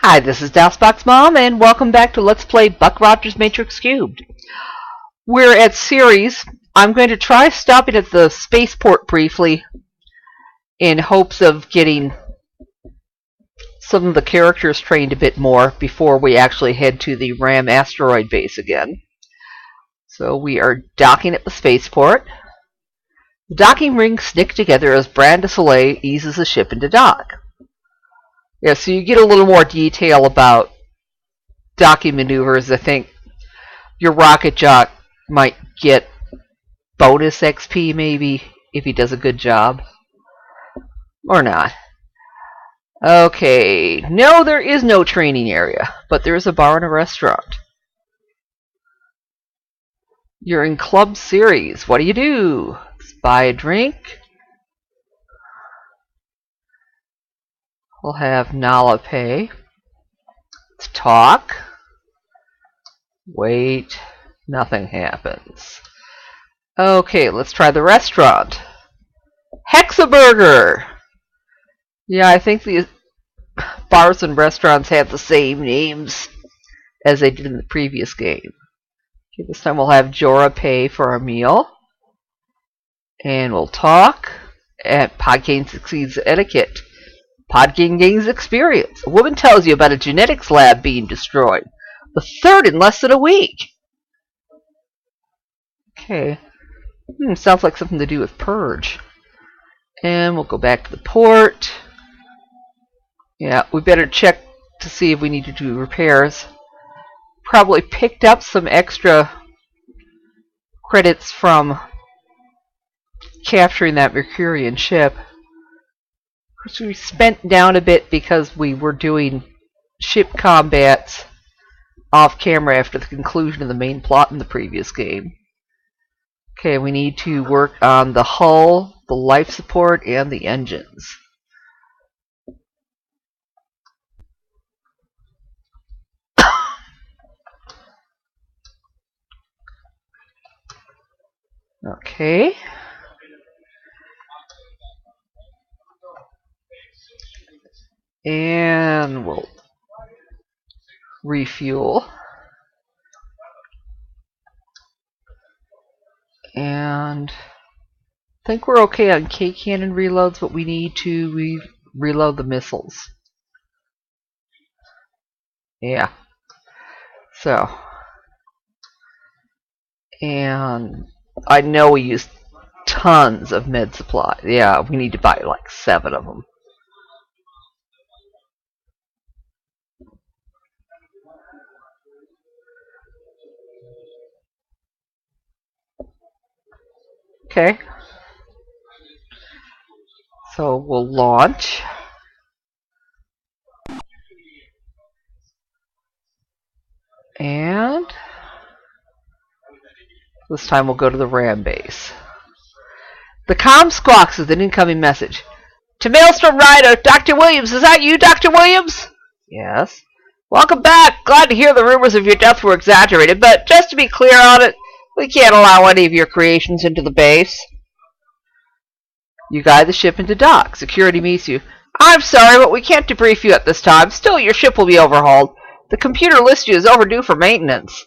Hi, this is DOSBox Mom, and welcome back to Let's Play Buck Rogers Matrix Cubed. We're at Ceres. I'm going to try stopping at the spaceport briefly in hopes of getting some of the characters trained a bit more before we actually head to the RAM asteroid base again. So we are docking at the spaceport. The docking rings snick together as Brand de Soleil eases the ship into dock. Yeah, so you get a little more detail about docking maneuvers. I think your rocket jock might get bonus XP maybe if he does a good job. Or not. Okay, no, there is no training area, but there is a bar and a restaurant. You're in Club Ceres. What do you do? Let's buy a drink. We'll have Nala pay. Let's talk. Wait. Nothing happens. Okay, let's try the restaurant. Hexaburger! Yeah, I think the bars and restaurants have the same names as they did in the previous game. Okay, this time we'll have Jorah pay for our meal. And we'll talk. And Podgame succeeds etiquette. Podgame gains experience. A woman tells you about a genetics lab being destroyed. The third in less than a week. Okay. Sounds like something to do with Purge. And we'll go back to the port. Yeah, we better check to see if we need to do repairs. Probably picked up some extra credits from capturing that Mercurian ship. Of course, we spent down a bit because we were doing ship combats off camera after the conclusion of the main plot in the previous game. Okay, we need to work on the hull, the life support, and the engines. Okay. And we'll refuel. And I think we're okay on K-cannon reloads, but we need to reload the missiles. Yeah. So. And I know we used tons of med supply. Yeah, we need to buy like 7 of them. Okay. So we'll launch. And this time we'll go to the RAM base. The comm squawks with an incoming message. To Maelstrom Rider, Dr. Williams. Is that you, Dr. Williams? Yes. Welcome back. Glad to hear the rumors of your death were exaggerated, but just to be clear on it, we can't allow any of your creations into the base. You guide the ship into dock. Security meets you. I'm sorry, but we can't debrief you at this time. Still, your ship will be overhauled. The computer lists you as overdue for maintenance.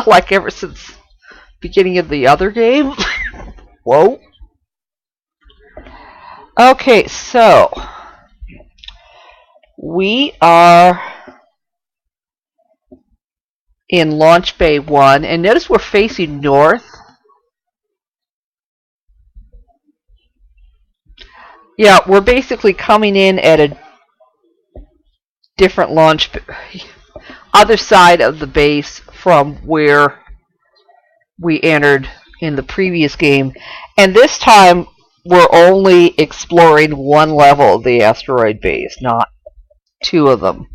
Like ever since the beginning of the other game? Whoa. Okay, so we are in Launch Bay 1, and notice we're facing north. Yeah, we're basically coming in at a different launch, other side of the base from where we entered in the previous game. And this time, we're only exploring one level of the asteroid base, not 2 of them.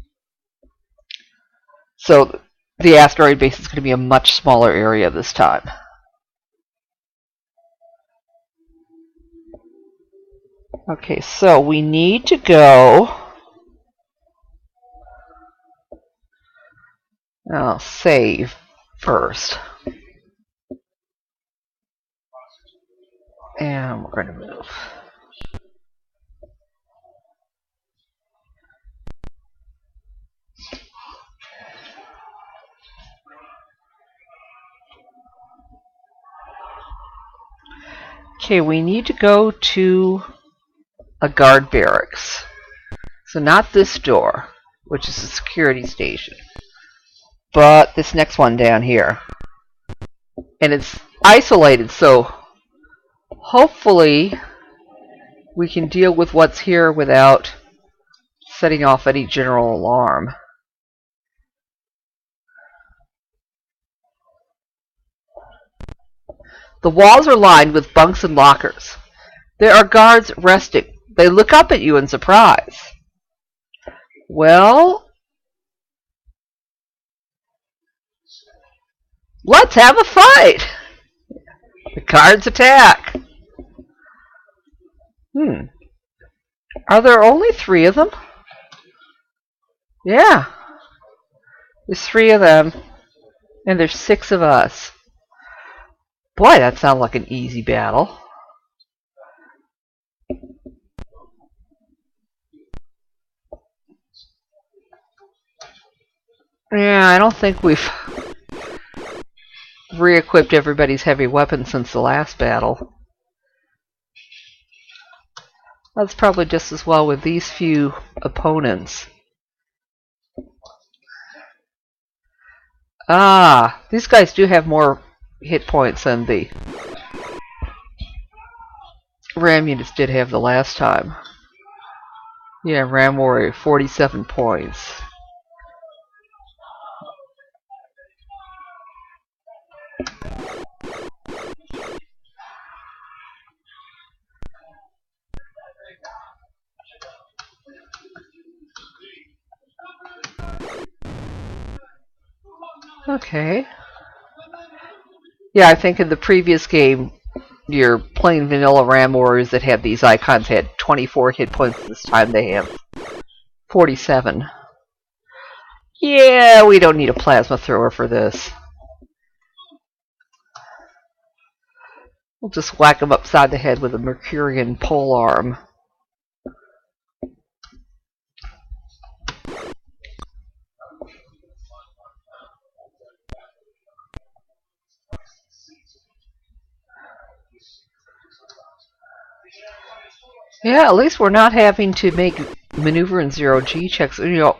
So the asteroid base is going to be a much smaller area this time. Okay, so we need to go. I'll save first. And we're going to move. Okay, we need to go to a guard barracks. So not this door, which is a security station, but this next one down here. And it's isolated, so hopefully we can deal with what's here without setting off any general alarm. The walls are lined with bunks and lockers. There are guards resting. They look up at you in surprise. Well, let's have a fight! The guards attack. Are there only 3 of them? Yeah. There's 3 of them, and there's 6 of us. Boy, that sounds like an easy battle. Yeah, I don't think we've re-equipped everybody's heavy weapons since the last battle. That's probably just as well with these few opponents. Ah, these guys do have more hit points than the RAM units did have the last time. Yeah, RAM Warrior, 47 points. Okay. Yeah, I think in the previous game, your plain vanilla RAM Warriors that had these icons had 24 hit points. This time they have 47. Yeah, we don't need a plasma thrower for this. We'll just whack them upside the head with a Mercurian polearm. Yeah, at least we're not having to make maneuver and zero-G checks. You know,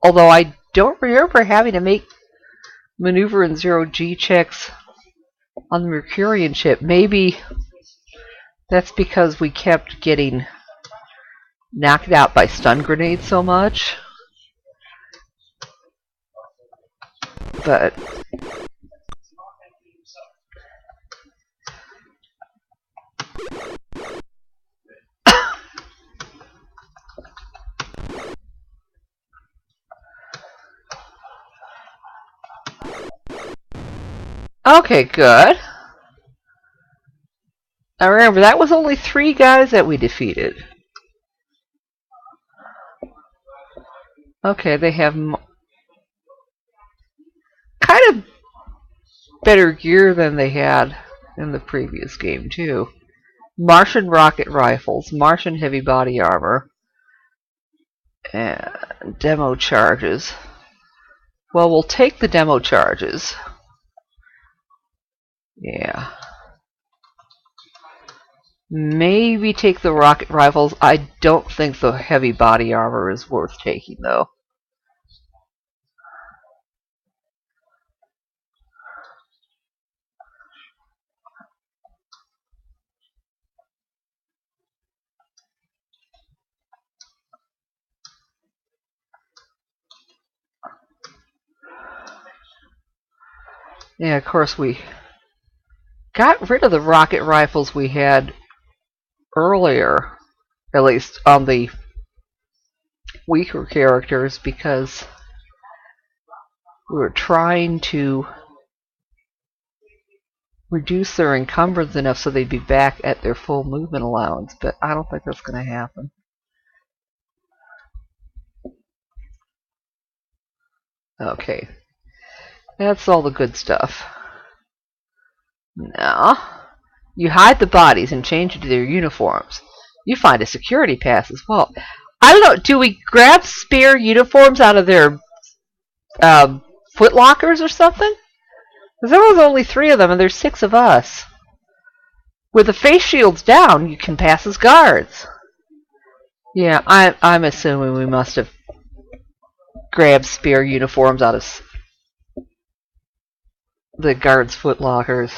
although I don't remember having to make maneuver and zero-G checks on the Mercurian ship. Maybe that's because we kept getting knocked out by stun grenades so much. But okay, good. Now remember, that was only 3 guys that we defeated. Okay, they have kind of better gear than they had in the previous game, too. Martian rocket rifles, Martian heavy body armor, and demo charges. Well, we'll take the demo charges. Yeah. Maybe take the rocket rifles. I don't think the heavy body armor is worth taking, though. Yeah, of course we got rid of the rocket rifles we had earlier, at least on the weaker characters, because we were trying to reduce their encumbrance enough so they'd be back at their full movement allowance, but I don't think that's going to happen. Okay. That's all the good stuff. Now, you hide the bodies and change into their uniforms. You find a security pass as well. I don't know, do we grab spare uniforms out of their footlockers or something? Because there was only 3 of them and there's 6 of us. With the face shields down, you can pass as guards. Yeah, I'm assuming we must have grabbed spare uniforms out of the guards' footlockers.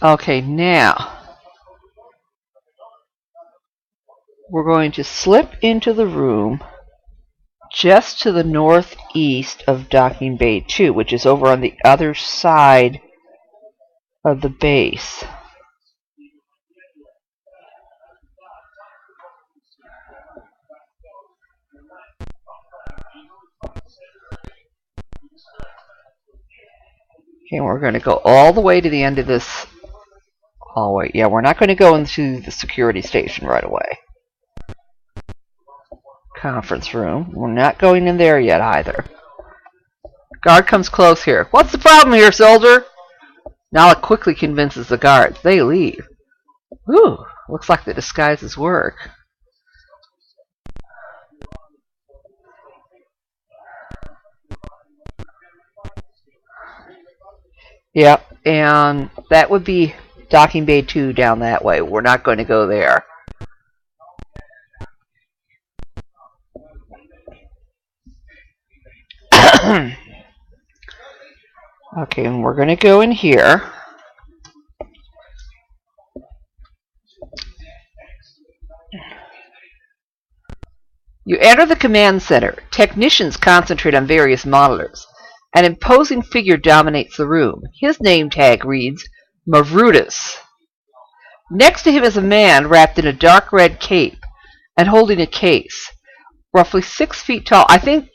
Okay, now we're going to slip into the room just to the northeast of Docking Bay 2, which is over on the other side of the base. Okay, we're going to go all the way to the end of this hallway. Yeah, we're not going to go into the security station right away. Conference room. We're not going in there yet either. Guard comes close here. What's the problem here, soldier? Nala quickly convinces the guards. They leave. Ooh, looks like the disguises work. Yep, and that would be Docking Bay 2 down that way. We're not going to go there. Okay, and we're going to go in here. You enter the command center. Technicians concentrate on various monitors. An imposing figure dominates the room. His name tag reads Mavroudis. Next to him is a man wrapped in a dark red cape and holding a case, roughly 6 feet tall. I think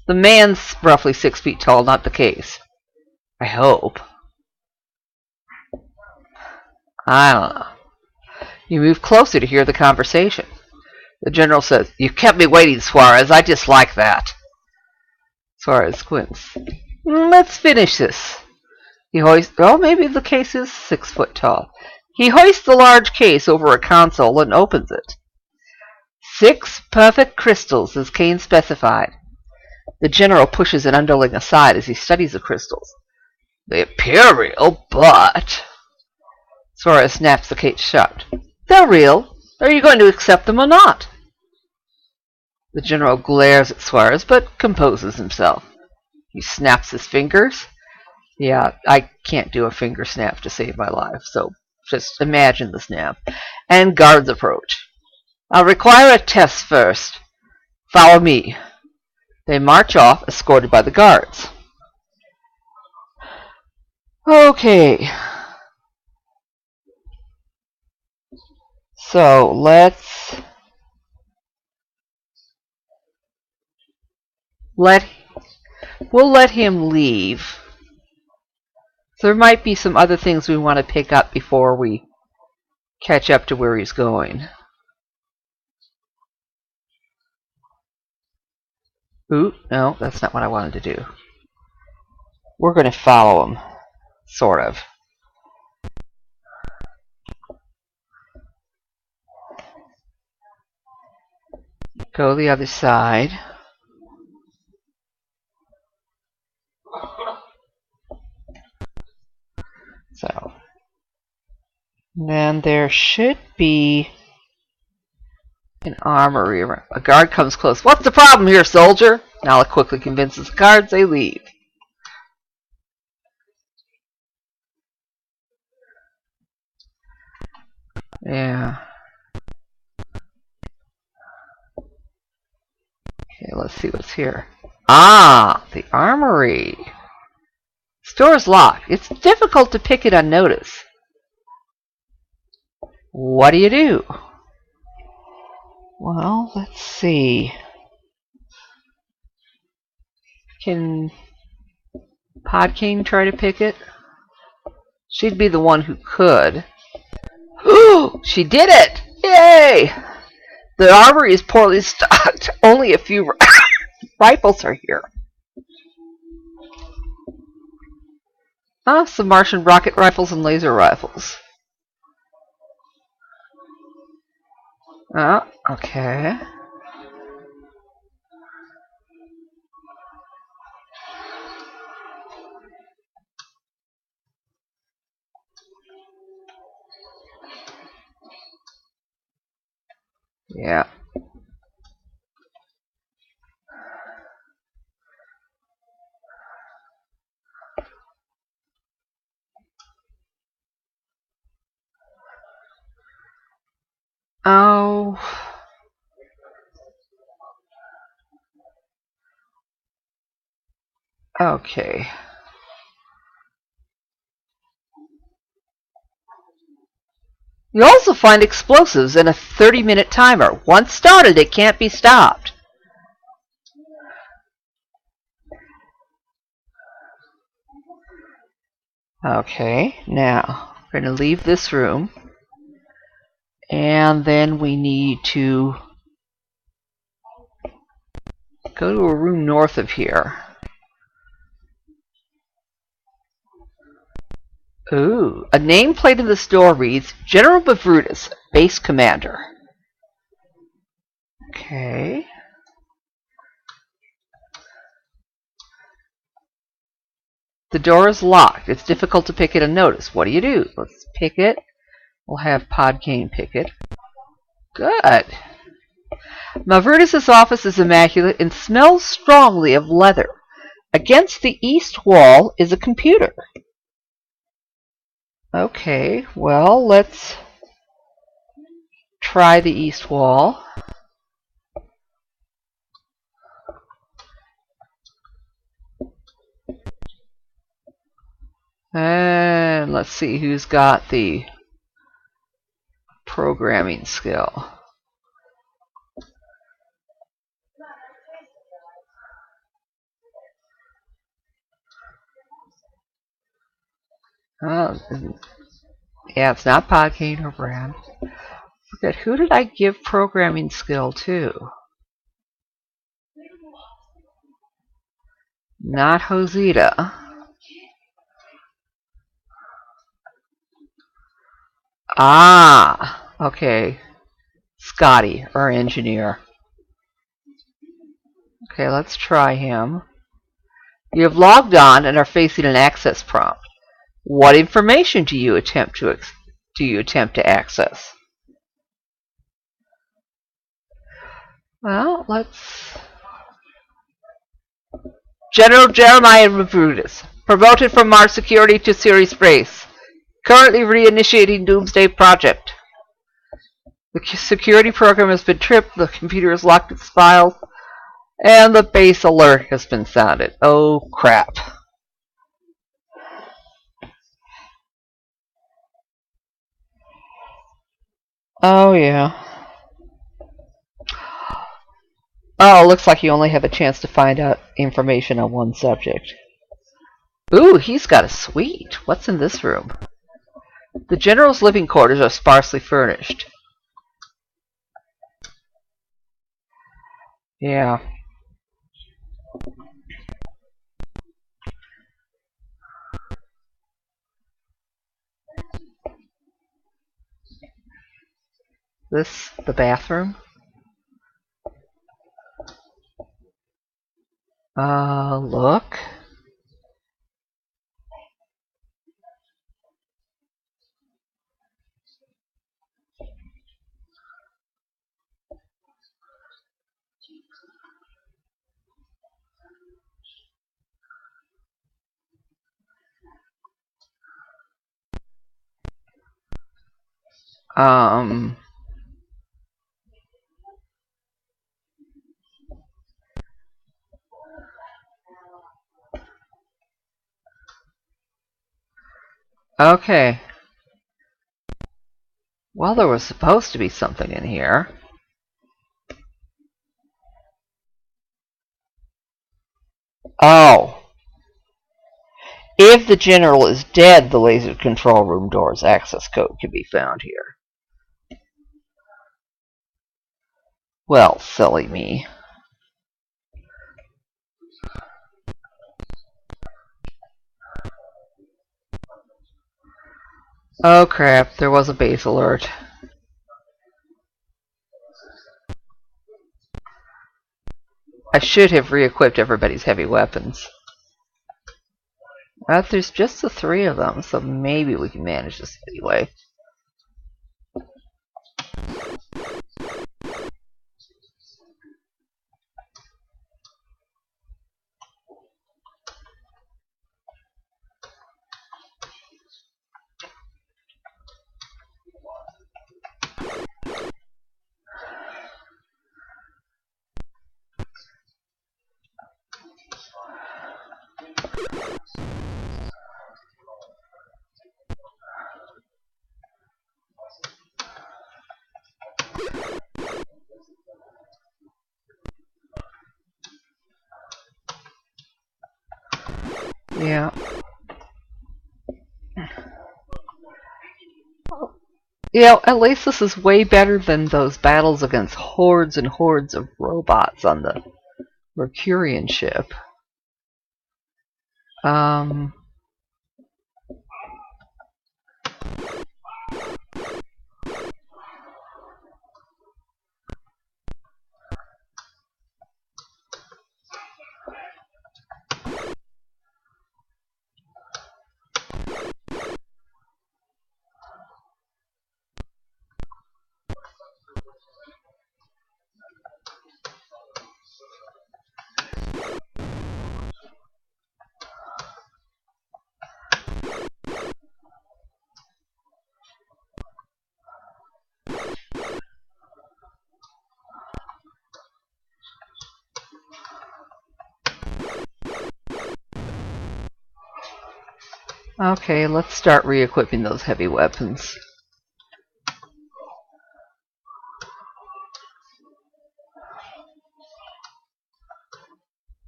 the man's roughly 6 feet tall, not the case. I hope. I don't know. You move closer to hear the conversation. The general says, "You kept me waiting, Suarez. I dislike that." Suarez squints. "Let's finish this." He hoists... Oh, maybe the case is 6 foot tall. He hoists the large case over a console and opens it. 6 perfect crystals, as Kane specified. The general pushes an underling aside as he studies the crystals. "They appear real, but..." Suarez snaps the case shut. "They're real. Are you going to accept them or not?" The general glares at Suarez, but composes himself. He snaps his fingers. Yeah, I can't do a finger snap to save my life, so just imagine the snap. And guards approach. "I'll require a test first. Follow me." They march off, escorted by the guards. Okay. So, we'll let him leave. So there might be some other things we want to pick up before we catch up to where he's going. Ooh, no, that's not what I wanted to do. We're going to follow him. Sort of. Go the other side. So. And then there should be an armory around. A guard comes close. "What's the problem here, soldier?" Nala quickly convinces the guards. They leave. Yeah. Okay, let's see what's here. Ah, the armory. Store's locked. It's difficult to pick it on notice. What do you do? Well, let's see. Can Podkane try to pick it? She'd be the one who could. Ooh, she did it! Yay! The armory is poorly stocked. Only a few rifles are here. Ah, some Martian rocket rifles and laser rifles. Ah, okay. Yeah. Oh. Okay. You also find explosives and a 30-minute timer. Once started, it can't be stopped. Okay, now we're going to leave this room. And then we need to go to a room north of here. Ooh, a nameplate in this door reads General Mavroudis, Base Commander. Okay. The door is locked. It's difficult to pick it and notice. What do? Let's pick it. We'll have Podkane pick it. Good. Mavroudis' office is immaculate and smells strongly of leather. Against the east wall is a computer. Okay, well, let's try the east wall. And let's see who's got the programming skill. Oh, yeah, it's not Podkane or Brad. Forget, who did I give programming skill to? Not Josita. Ah, okay. Scotty, our engineer. Okay, let's try him. You have logged on and are facing an access prompt. What information do you attempt to access? Well, let's. General Jeremiah Mavroudis, promoted from Mars Security to Ceres Base. Currently reinitiating Doomsday Project. The security program has been tripped, the computer has locked its files, and the base alert has been sounded. Oh, crap. Oh, yeah. Oh, looks like you only have a chance to find out information on one subject. Ooh, he's got a suite. What's in this room? The General's living quarters are sparsely furnished. Yeah. This the bathroom? Look. Okay. Well, there was supposed to be something in here. Oh. If the General is dead, the laser control room door's access code can be found here. Well, silly me. Oh crap, there was a base alert. I should have re-equipped everybody's heavy weapons. But there's just the 3 of them, so maybe we can manage this anyway. Yeah. You know, at least this is way better than those battles against hordes and hordes of robots on the Mercurian ship. Okay, let's start re-equipping those heavy weapons.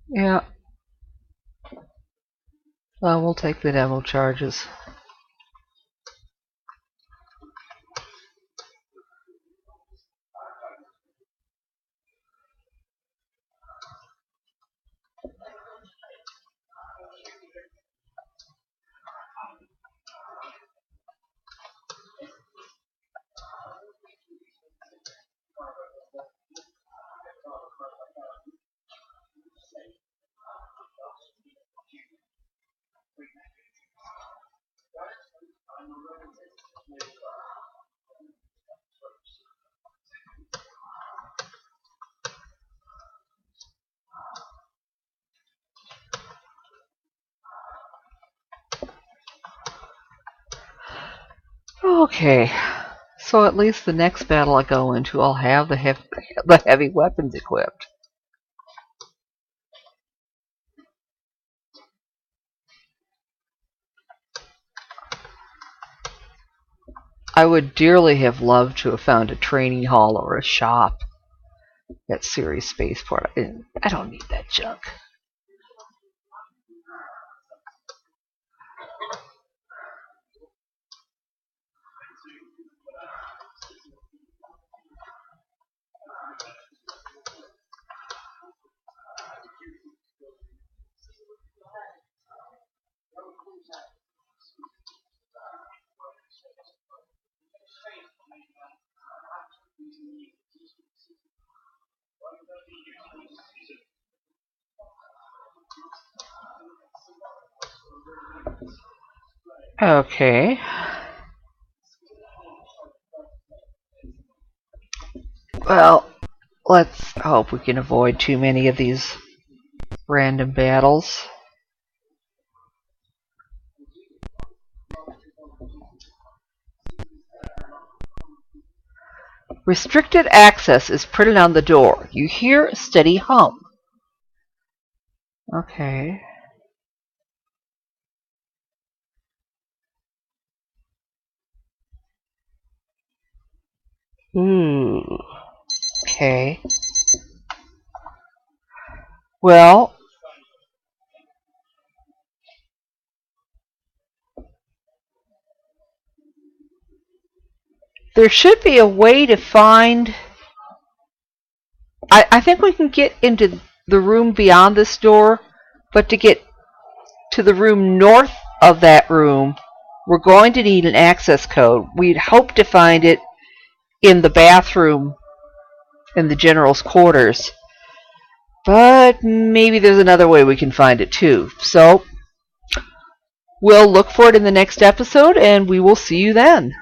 Yeah. Well, we'll take the demo charges. Okay, so at least the next battle I go into, I'll have the heavy weapons equipped. I would dearly have loved to have found a training hall or a shop at Ceres spaceport. I don't need that junk. Okay. Well, let's hope we can avoid too many of these random battles. Restricted access is printed on the door. You hear a steady hum. Okay. Okay. Well, there should be a way to find... I think we can get into the room beyond this door, but to get to the room north of that room, we're going to need an access code. We'd hope to find it in the bathroom in the general's quarters, but maybe there's another way we can find it too. So we'll look for it in the next episode, and we will see you then.